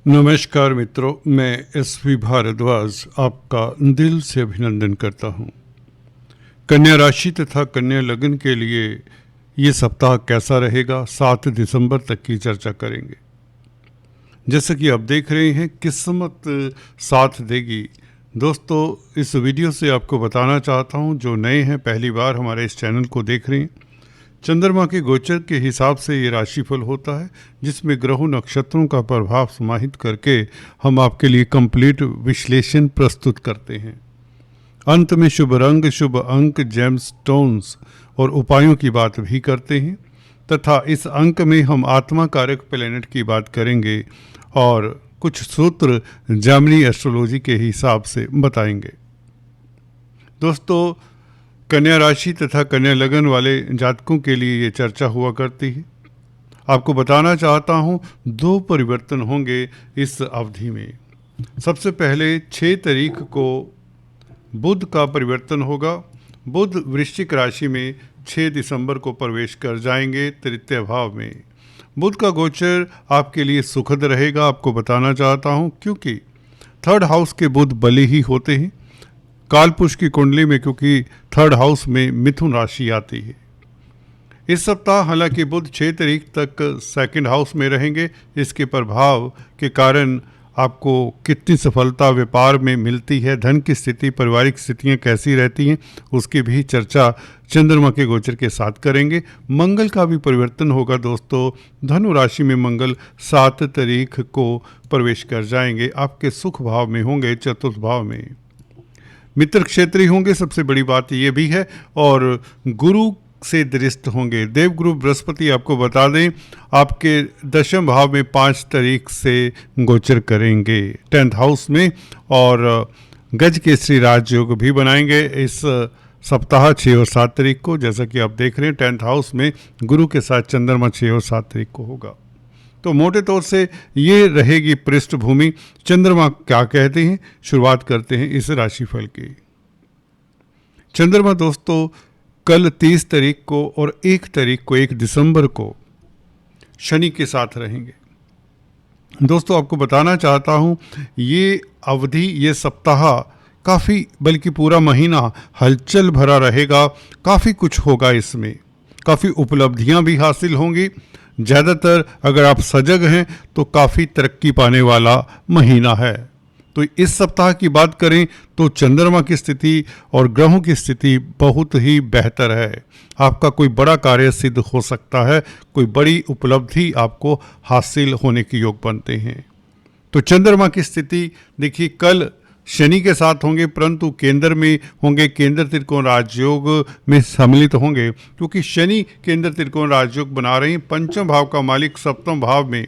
नमस्कार मित्रों, मैं एसवी भारद्वाज आपका दिल से अभिनंदन करता हूं। कन्या राशि तथा कन्या लगन के लिए ये सप्ताह कैसा रहेगा, 7 दिसंबर तक की चर्चा करेंगे। जैसा कि आप देख रहे हैं, किस्मत साथ देगी। दोस्तों, इस वीडियो से आपको बताना चाहता हूं, जो नए हैं, पहली बार हमारे इस चैनल को देख रहे हैं, चंद्रमा के गोचर के हिसाब से ये राशिफल होता है, जिसमें ग्रहों नक्षत्रों का प्रभाव समाहित करके हम आपके लिए कंप्लीट विश्लेषण प्रस्तुत करते हैं। अंत में शुभ रंग, शुभ अंक, जेम्स स्टोन्स और उपायों की बात भी करते हैं तथा इस अंक में हम आत्मा कारक प्लैनेट की बात करेंगे और कुछ सूत्र जामिनी एस्ट्रोलॉजी के हिसाब से बताएंगे। दोस्तों, कन्या राशि तथा कन्या लगन वाले जातकों के लिए ये चर्चा हुआ करती है। आपको बताना चाहता हूँ, 2 परिवर्तन होंगे इस अवधि में। सबसे पहले 6 तारीख को बुध का परिवर्तन होगा। बुध वृश्चिक राशि में 6 दिसंबर को प्रवेश कर जाएंगे तृतीय भाव में। बुध का गोचर आपके लिए सुखद रहेगा, आपको बताना चाहता हूँ, क्योंकि 3rd हाउस के बुध बली ही होते हैं कालपुरुष की कुंडली में, क्योंकि 3rd हाउस में मिथुन राशि आती है। इस सप्ताह हालांकि बुध 6 तारीख तक 2nd हाउस में रहेंगे। इसके प्रभाव के कारण आपको कितनी सफलता व्यापार में मिलती है, धन की स्थिति, पारिवारिक स्थितियां कैसी रहती हैं, उसकी भी चर्चा चंद्रमा के गोचर के साथ करेंगे। मंगल का भी परिवर्तन होगा दोस्तों। धनु राशि में मंगल 7 तारीख को प्रवेश कर जाएंगे, आपके सुख भाव में होंगे, चतुर्थ भाव में मित्र क्षेत्रीय होंगे, सबसे बड़ी बात ये भी है, और गुरु से दृष्ट होंगे। देवगुरु बृहस्पति आपको बता दें, आपके 10वें भाव में 5 तारीख से गोचर करेंगे 10th हाउस में, और गज के श्री राजयोग भी बनाएंगे इस सप्ताह 6 और 7 तारीख को। जैसा कि आप देख रहे हैं, 10th हाउस में गुरु के साथ चंद्रमा 6 और 7 तारीख को होगा। तो मोटे तौर से ये रहेगी पृष्ठभूमि। चंद्रमा क्या कहते हैं, शुरुआत करते हैं इस राशिफल की। चंद्रमा दोस्तों कल 30 तारीख को और 1 तारीख को, 1 दिसंबर को शनि के साथ रहेंगे। दोस्तों, आपको बताना चाहता हूँ, ये अवधि, ये सप्ताह काफ़ी, बल्कि पूरा महीना हलचल भरा रहेगा। काफ़ी कुछ होगा इसमें, काफ़ी उपलब्धियाँ भी हासिल होंगी। ज़्यादातर अगर आप सजग हैं तो काफ़ी तरक्की पाने वाला महीना है। तो इस सप्ताह की बात करें तो चंद्रमा की स्थिति और ग्रहों की स्थिति बहुत ही बेहतर है। आपका कोई बड़ा कार्य सिद्ध हो सकता है, कोई बड़ी उपलब्धि आपको हासिल होने के योग बनते हैं। तो चंद्रमा की स्थिति देखिए, कल शनि के साथ होंगे, परंतु केंद्र में होंगे, केंद्र त्रिकोण राजयोग में सम्मिलित होंगे, क्योंकि शनि केंद्र त्रिकोण राजयोग बना रहे हैं। 5वें भाव का मालिक 7वें भाव में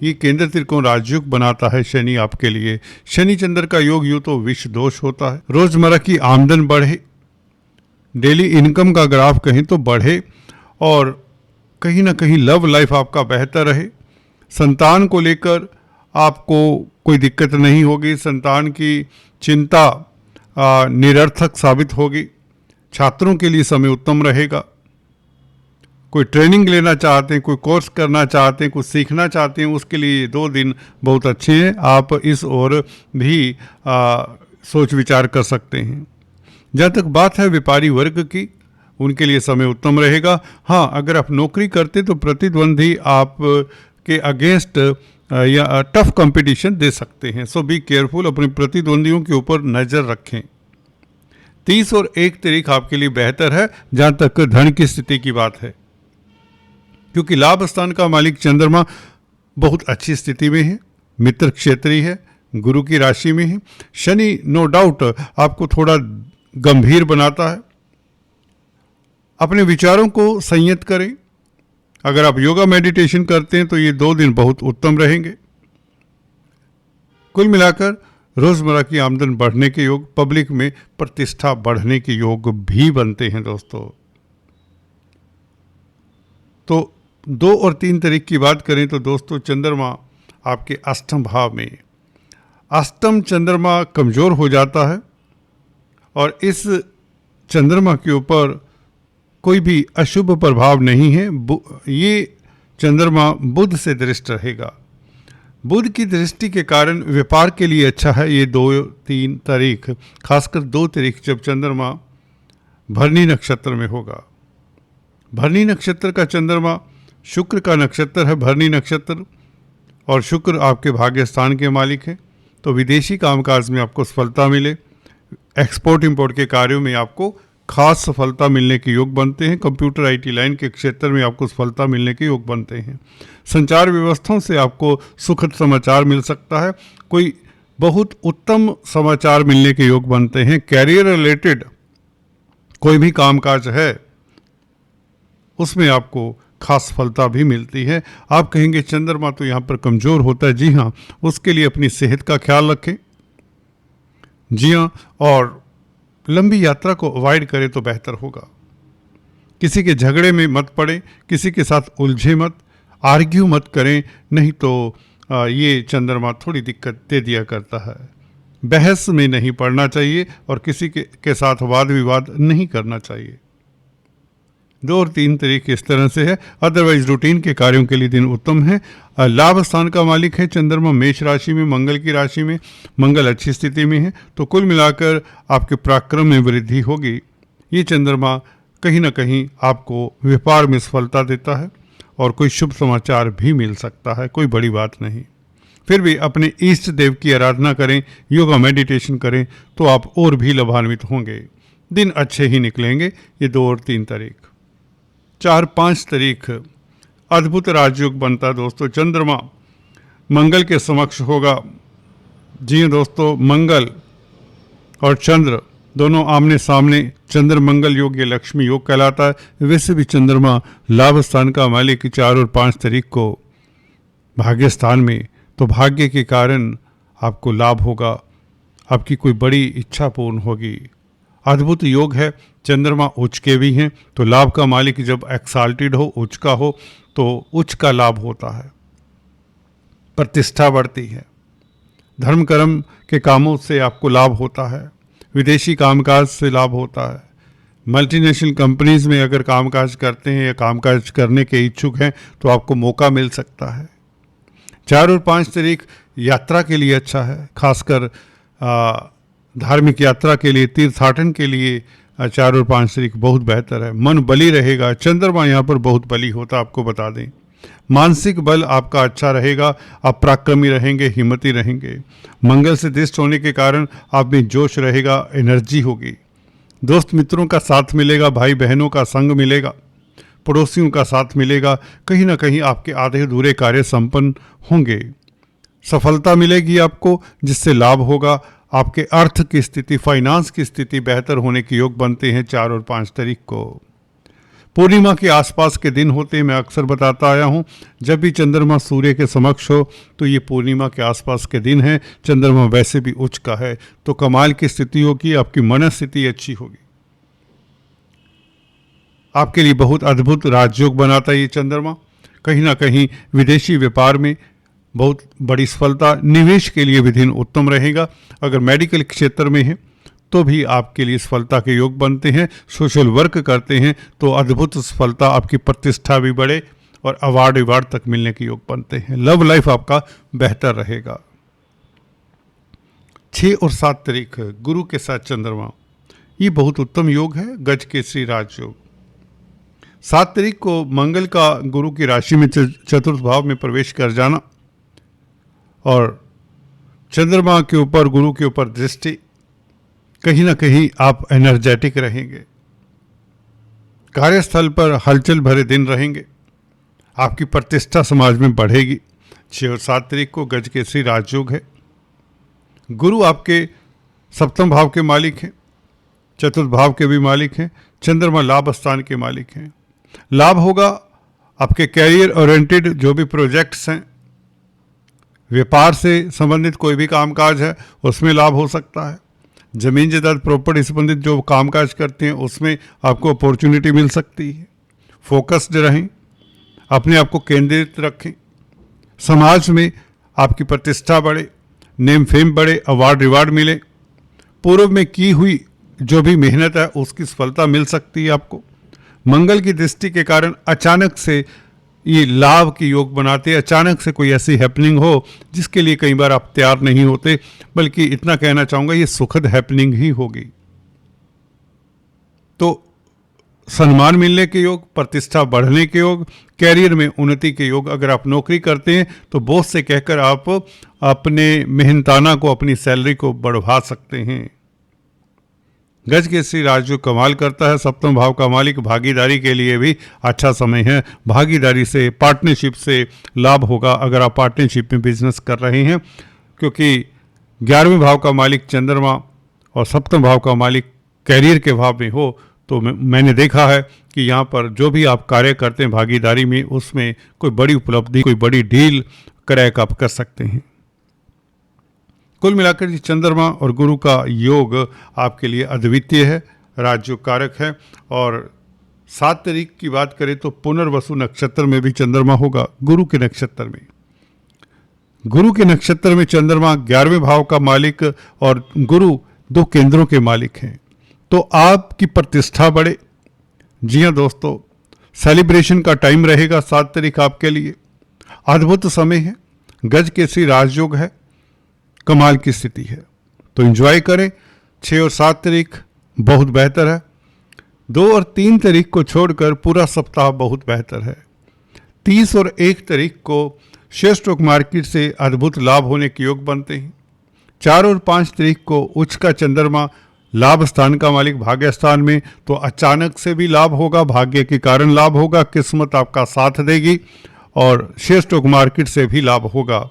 ये केंद्र त्रिकोण राजयोग बनाता है शनि आपके लिए। शनि चंद्र का योग यूँ तो विष दोष होता है। रोजमर्रा की आमदन बढ़े, डेली इनकम का ग्राफ कहीं तो बढ़े, और कहीं ना कहीं लव लाइफ आपका बेहतर रहे। संतान को लेकर आपको कोई दिक्कत नहीं होगी, संतान की चिंता निरर्थक साबित होगी। छात्रों के लिए समय उत्तम रहेगा। कोई ट्रेनिंग लेना चाहते हैं, कोई कोर्स करना चाहते हैं, कुछ सीखना चाहते हैं, उसके लिए 2 दिन बहुत अच्छे हैं। आप इस ओर भी सोच विचार कर सकते हैं। जहाँ तक बात है व्यापारी वर्ग की, उनके लिए समय उत्तम रहेगा। हाँ, अगर आप नौकरी करते तो प्रतिद्वंदी आप के अगेंस्ट या टफ कंपटीशन दे सकते हैं। सो बी केयरफुल, अपने प्रतिद्वंदियों के ऊपर नज़र रखें। 30 और 1 तारीख आपके लिए बेहतर है जहाँ तक धन की स्थिति की बात है, क्योंकि लाभ स्थान का मालिक चंद्रमा बहुत अच्छी स्थिति में है, मित्र क्षेत्रीय है, गुरु की राशि में है। शनि नो डाउट आपको थोड़ा गंभीर बनाता है। अपने विचारों को संयत करें। अगर आप योगा मेडिटेशन करते हैं तो ये 2 दिन बहुत उत्तम रहेंगे। कुल मिलाकर रोजमर्रा की आमदन बढ़ने के योग, पब्लिक में प्रतिष्ठा बढ़ने के योग भी बनते हैं दोस्तों। तो 2 और 3 तारीख की बात करें तो दोस्तों, चंद्रमा आपके 8वें भाव में, 8वें चंद्रमा कमज़ोर हो जाता है, और इस चंद्रमा के ऊपर कोई भी अशुभ प्रभाव नहीं है। ये चंद्रमा बुध से दृष्ट रहेगा। बुध की दृष्टि के कारण व्यापार के लिए अच्छा है ये 2-3 तारीख, खासकर 2 तारीख जब चंद्रमा भरनी नक्षत्र में होगा। भरनी नक्षत्र का चंद्रमा शुक्र का नक्षत्र है भरनी नक्षत्र, और शुक्र आपके भाग्य स्थान के मालिक हैं। तो विदेशी कामकाज में आपको सफलता मिले, एक्सपोर्ट इंपोर्ट के कार्यों में आपको खास सफलता मिलने के योग बनते हैं। कंप्यूटर आईटी लाइन के क्षेत्र में आपको सफलता मिलने के योग बनते हैं। संचार व्यवस्थाओं से आपको सुखद समाचार मिल सकता है, कोई बहुत उत्तम समाचार मिलने के योग बनते हैं। कैरियर रिलेटेड कोई भी कामकाज है उसमें आपको खास सफलता भी मिलती है। आप कहेंगे चंद्रमा तो यहाँ पर कमज़ोर होता है। जी हाँ, उसके लिए अपनी सेहत का ख्याल रखें। जी हाँ, और लंबी यात्रा को अवॉइड करें तो बेहतर होगा। किसी के झगड़े में मत पड़े, किसी के साथ उलझे मत, आर्ग्यू मत करें, नहीं तो ये चंद्रमा थोड़ी दिक्कत दे दिया करता है। बहस में नहीं पड़ना चाहिए और किसी के साथ वाद विवाद नहीं करना चाहिए। 2 और 3 तारीख इस तरह से है। अदरवाइज रूटीन के कार्यों के लिए दिन उत्तम है। लाभ स्थान का मालिक है चंद्रमा मेष राशि में, मंगल की राशि में, मंगल अच्छी स्थिति में है। तो कुल मिलाकर आपके पराक्रम में वृद्धि होगी। ये चंद्रमा कहीं ना कहीं आपको व्यापार में सफलता देता है और कोई शुभ समाचार भी मिल सकता है, कोई बड़ी बात नहीं। फिर भी अपने इष्ट देव की आराधना करें, योगा मेडिटेशन करें तो आप और भी लाभान्वित होंगे। दिन अच्छे ही निकलेंगे। ये 2 और 3 तारीख। 4-5 तारीख अद्भुत राजयोग बनता है दोस्तों। चंद्रमा मंगल के समक्ष होगा। जी हाँ दोस्तों, मंगल और चंद्र दोनों आमने सामने, चंद्र मंगल योग ये लक्ष्मी योग कहलाता है। वैसे भी चंद्रमा लाभ स्थान का मालिक 4 और 5 तारीख को भाग्य स्थान में, तो भाग्य के कारण आपको लाभ होगा, आपकी कोई बड़ी इच्छा पूर्ण होगी। अद्भुत योग है। चंद्रमा उच्च के भी हैं, तो लाभ का मालिक जब एक्साल्टेड हो, उच्च का हो, तो उच्च का लाभ होता है, प्रतिष्ठा बढ़ती है, धर्म कर्म के कामों से आपको लाभ होता है, विदेशी कामकाज से लाभ होता है। मल्टीनेशनल कंपनीज में अगर कामकाज करते हैं या कामकाज करने के इच्छुक हैं तो आपको मौका मिल सकता है। 4 और 5 तारीख यात्रा के लिए अच्छा है, खासकर धार्मिक यात्रा के लिए, तीर्थाटन के लिए 4 और 5 तारीख बहुत बेहतर है। मन बली रहेगा। चंद्रमा यहाँ पर बहुत बली होता, आपको बता दें। मानसिक बल आपका अच्छा रहेगा, आप पराक्रमी रहेंगे, हिम्मती रहेंगे। मंगल से दृष्ट होने के कारण आप में जोश रहेगा, एनर्जी होगी। दोस्त मित्रों का साथ मिलेगा, भाई बहनों का संग मिलेगा, पड़ोसियों का साथ मिलेगा। कहीं ना कहीं आपके आधे अधूरे कार्य संपन्न होंगे। सफलता मिलेगी आपको, जिससे लाभ होगा। आपके अर्थ की स्थिति, फाइनेंस की स्थिति बेहतर होने के योग बनते हैं 4 और 5 तारीख को। पूर्णिमा के आसपास के दिन होते हैं, मैं अक्सर बताता आया हूँ। जब भी चंद्रमा सूर्य के समक्ष हो तो ये पूर्णिमा के आसपास के दिन है। चंद्रमा वैसे भी उच्च का है, तो कमाल की स्थिति होगी, आपकी मनस्थिति अच्छी होगी। आपके लिए बहुत अद्भुत राजयोग बनाता है ये चंद्रमा। कहीं ना कहीं विदेशी व्यापार में बहुत बड़ी सफलता, निवेश के लिए भी दिन उत्तम रहेगा। अगर मेडिकल क्षेत्र में है तो भी आपके लिए सफलता के योग बनते हैं। सोशल वर्क करते हैं तो अद्भुत सफलता, आपकी प्रतिष्ठा भी बढ़े और अवार्ड तक मिलने के योग बनते हैं। लव लाइफ आपका बेहतर रहेगा। 6 और 7 तारीख गुरु के साथ चंद्रमा, ये बहुत उत्तम योग है, गज केसरी राजयोग। 7 तारीख को मंगल का गुरु की राशि में चतुर्थ भाव में प्रवेश कर जाना और चंद्रमा के ऊपर, गुरु के ऊपर दृष्टि, कहीं ना कहीं आप एनर्जेटिक रहेंगे। कार्यस्थल पर हलचल भरे दिन रहेंगे। आपकी प्रतिष्ठा समाज में बढ़ेगी। 6 और 7 तारीख को गज केसरी राजयोग है। गुरु आपके सप्तम भाव के मालिक हैं, चतुर्थ भाव के भी मालिक हैं। चंद्रमा लाभ स्थान के मालिक हैं। लाभ होगा। आपके कैरियर ओरिएंटेड जो भी प्रोजेक्ट्स हैं, व्यापार से संबंधित कोई भी कामकाज है, उसमें लाभ हो सकता है। जमीन जायदाद प्रॉपर्टी संबंधित जो कामकाज करते हैं उसमें आपको अपॉर्चुनिटी मिल सकती है। फोकस्ड रहें, अपने आप को केंद्रित रखें। समाज में आपकी प्रतिष्ठा बढ़े, नेम फेम बढ़े, अवार्ड रिवार्ड मिले। पूर्व में की हुई जो भी मेहनत है उसकी सफलता मिल सकती है आपको। मंगल की दृष्टि के कारण अचानक से ये लाभ की योग बनाते हैं। अचानक से कोई ऐसी हैपनिंग हो जिसके लिए कई बार आप तैयार नहीं होते, बल्कि इतना कहना चाहूँगा ये सुखद हैपनिंग ही होगी। तो सम्मान मिलने के योग, प्रतिष्ठा बढ़ने के योग, कैरियर में उन्नति के योग। अगर आप नौकरी करते हैं तो बॉस से कहकर आप अपने मेहनताना को, अपनी सैलरी को बढ़वा सकते हैं। गज केसरी राजयोग कमाल करता है। सप्तम भाव का मालिक, भागीदारी के लिए भी अच्छा समय है। भागीदारी से, पार्टनरशिप से लाभ होगा अगर आप पार्टनरशिप में बिजनेस कर रहे हैं, क्योंकि 11वें भाव का मालिक चंद्रमा और सप्तम भाव का मालिक कैरियर के भाव में हो तो मैंने देखा है कि यहाँ पर जो भी आप कार्य करते हैं भागीदारी में, उसमें कोई बड़ी उपलब्धि, कोई बड़ी डील क्रैक आप कर सकते हैं। कुल मिलाकर ये चंद्रमा और गुरु का योग आपके लिए अद्वितीय है, राजयोग कारक है। और 7 तारीख की बात करें तो पुनर्वसु नक्षत्र में भी चंद्रमा होगा, गुरु के नक्षत्र में। गुरु के नक्षत्र में चंद्रमा 11वें भाव का मालिक और गुरु 2 केंद्रों के मालिक हैं, तो आपकी प्रतिष्ठा बढ़े। जी हाँ दोस्तों, सेलिब्रेशन का टाइम रहेगा 7 तारीख आपके लिए। अद्भुत समय है, गज केसरी राजयोग है, कमाल की स्थिति है, तो एंजॉय करें। 6 और 7 तारीख बहुत बेहतर है। 2 और 3 तारीख को छोड़कर पूरा सप्ताह बहुत बेहतर है। 30 और 1 तारीख को शेयर स्टॉक मार्केट से अद्भुत लाभ होने के योग बनते हैं। 4 और 5 तारीख को उच्च का चंद्रमा लाभ स्थान का मालिक भाग्य स्थान में, तो अचानक से भी लाभ होगा, भाग्य के कारण लाभ होगा, किस्मत आपका साथ देगी और शेयर स्टॉक मार्केट से भी लाभ होगा।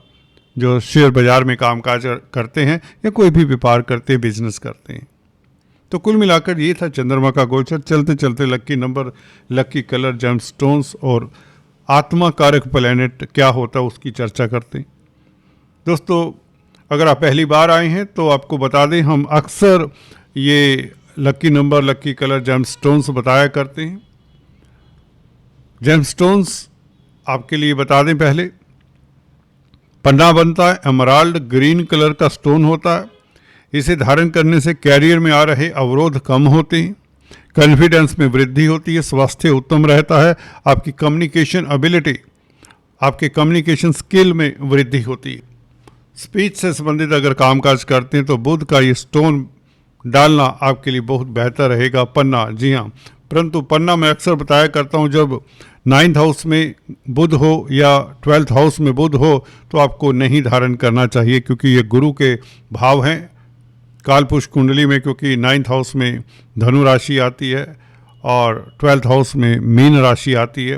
जो शेयर बाजार में कामकाज करते हैं या कोई भी व्यापार करते हैं, बिजनेस करते हैं। तो कुल मिलाकर ये था चंद्रमा का गोचर। चलते चलते lucky number, lucky colour, gem stones और आत्मा कारक प्लैनेट क्या होता है उसकी चर्चा करते हैं। दोस्तों, अगर आप पहली बार आए हैं तो आपको बता दें, हम अक्सर ये lucky number, lucky colour, gem stones बताया करते हैं। जेम स्टोन्स आपके लिए बता दें, पहले पन्ना बनता है, एमराल्ड ग्रीन कलर का स्टोन होता है। इसे धारण करने से कैरियर में आ रहे अवरोध कम होते हैं, कॉन्फिडेंस में वृद्धि होती है, स्वास्थ्य उत्तम रहता है, आपकी कम्युनिकेशन एबिलिटी, आपके कम्युनिकेशन स्किल में वृद्धि होती है। स्पीच से संबंधित अगर कामकाज करते हैं तो बुध का ये स्टोन डालना आपके लिए बहुत बेहतर रहेगा। पन्ना, जी हाँ, परंतु पन्ना मैं अक्सर बताया करता हूँ, जब 9th हाउस में बुध हो या 12th हाउस में बुध हो तो आपको नहीं धारण करना चाहिए, क्योंकि ये गुरु के भाव हैं कालपुरुष कुंडली में, क्योंकि 9th हाउस में धनु राशि आती है और 12th हाउस में मीन राशि आती है।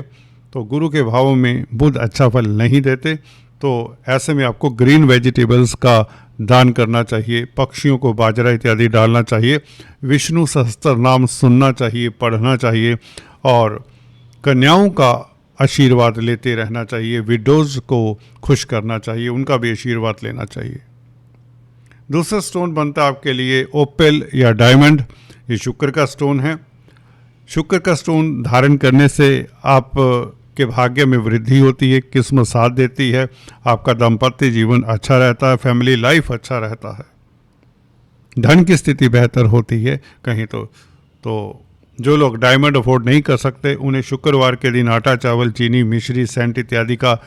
तो गुरु के भावों में बुध अच्छा फल नहीं देते, तो ऐसे में आपको ग्रीन वेजिटेबल्स का दान करना चाहिए, पक्षियों को बाजरा इत्यादि डालना चाहिए, विष्णु सहस्त्र नाम सुनना चाहिए, पढ़ना चाहिए और कन्याओं का आशीर्वाद लेते रहना चाहिए, विडोज को खुश करना चाहिए, उनका भी आशीर्वाद लेना चाहिए। दूसरा स्टोन बनता है आपके लिए ओपेल या डायमंड। ये शुक्र का स्टोन है। शुक्र का स्टोन धारण करने से आप के भाग्य में वृद्धि होती है, किस्मत साथ देती है, आपका दाम्पत्य जीवन अच्छा रहता है, फैमिली लाइफ अच्छा रहता है, धन की स्थिति बेहतर होती है कहीं तो जो लोग डायमंड अफोर्ड नहीं कर सकते उन्हें शुक्रवार के दिन आटा, चावल, चीनी, मिश्री, सेंट इत्यादि का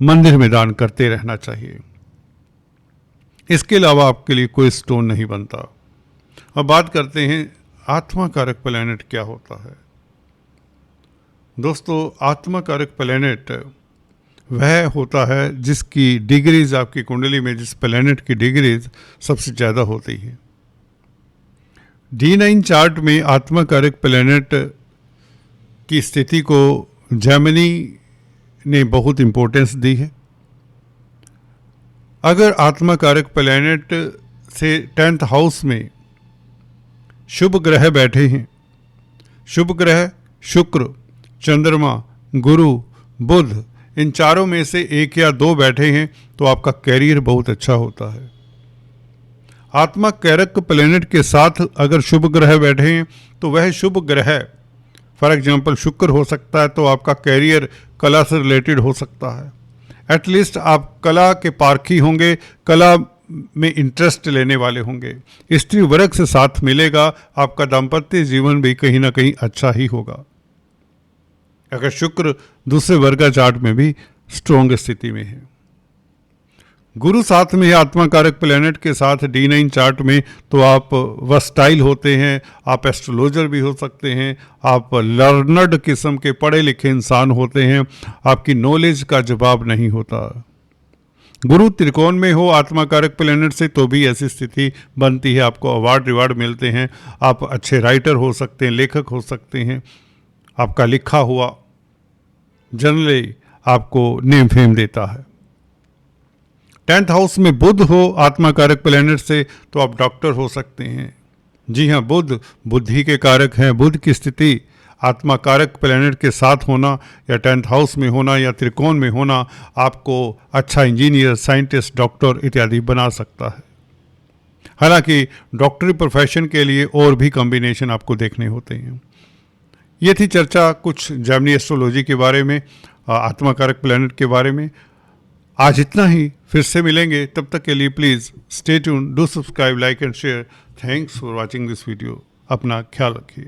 मंदिर में दान करते रहना चाहिए। इसके अलावा आपके लिए कोई स्टोन नहीं बनता। अब बात करते हैं आत्मा कारक प्लैनेट क्या होता है। दोस्तों, आत्मा कारक प्लैनेट वह होता है जिसकी डिग्रीज आपकी कुंडली में, जिस प्लैनेट की डिग्रीज सबसे ज़्यादा होती है। D9 चार्ट में आत्मा कारक प्लैनेट की स्थिति को जेमिनी ने बहुत इम्पोर्टेंस दी है। अगर आत्मा कारक प्लैनेट से 10th हाउस में शुभ ग्रह बैठे हैं, शुभ ग्रह शुक्र, चंद्रमा, गुरु, बुध, इन चारों में से 1 या 2 बैठे हैं तो आपका कैरियर बहुत अच्छा होता है। आत्मा कारक प्लैनेट के साथ अगर शुभ ग्रह बैठे हैं तो वह शुभ ग्रह, फॉर एग्जांपल शुक्र हो सकता है, तो आपका कैरियर कला से रिलेटेड हो सकता है। एटलीस्ट आप कला के पारखी होंगे, कला में इंटरेस्ट लेने वाले होंगे, स्त्री वर्ग से साथ मिलेगा, आपका दाम्पत्य जीवन भी कहीं ना कहीं अच्छा ही होगा। अगर शुक्र दूसरे वर्ग का चार्ट में भी स्ट्रॉन्ग स्थिति में है। गुरु साथ में है आत्मा कारक प्लैनेट के साथ D9 चार्ट में, तो आप वर्सटाइल होते हैं, आप एस्ट्रोलॉजर भी हो सकते हैं, आप लर्नर्ड किस्म के पढ़े लिखे इंसान होते हैं, आपकी नॉलेज का जवाब नहीं होता। गुरु त्रिकोण में हो आत्मा कारक प्लैनेट से तो भी ऐसी स्थिति बनती है, आपको अवार्ड रिवार्ड मिलते हैं, आप अच्छे राइटर हो सकते हैं, लेखक हो सकते हैं, आपका लिखा हुआ जनरली आपको नेम फेम देता है। 10th हाउस में बुध हो आत्मा कारक प्लैनेट से तो आप डॉक्टर हो सकते हैं। जी हाँ, बुध बुद्धि के कारक हैं। बुध की स्थिति आत्मा कारक प्लैनेट के साथ होना या 10th हाउस में होना या त्रिकोण में होना आपको अच्छा इंजीनियर, साइंटिस्ट, डॉक्टर इत्यादि बना सकता है। हालांकि डॉक्टरी प्रोफेशन के लिए और भी कॉम्बिनेशन आपको देखने होते हैं। ये थी चर्चा कुछ जेमिनी एस्ट्रोलॉजी के बारे में, आत्मा कारक प्लैनेट के बारे में। आज इतना ही, फिर से मिलेंगे, तब तक के लिए please stay tune, do subscribe, like and share. Thanks for watching this video. अपना ख्याल रखिए।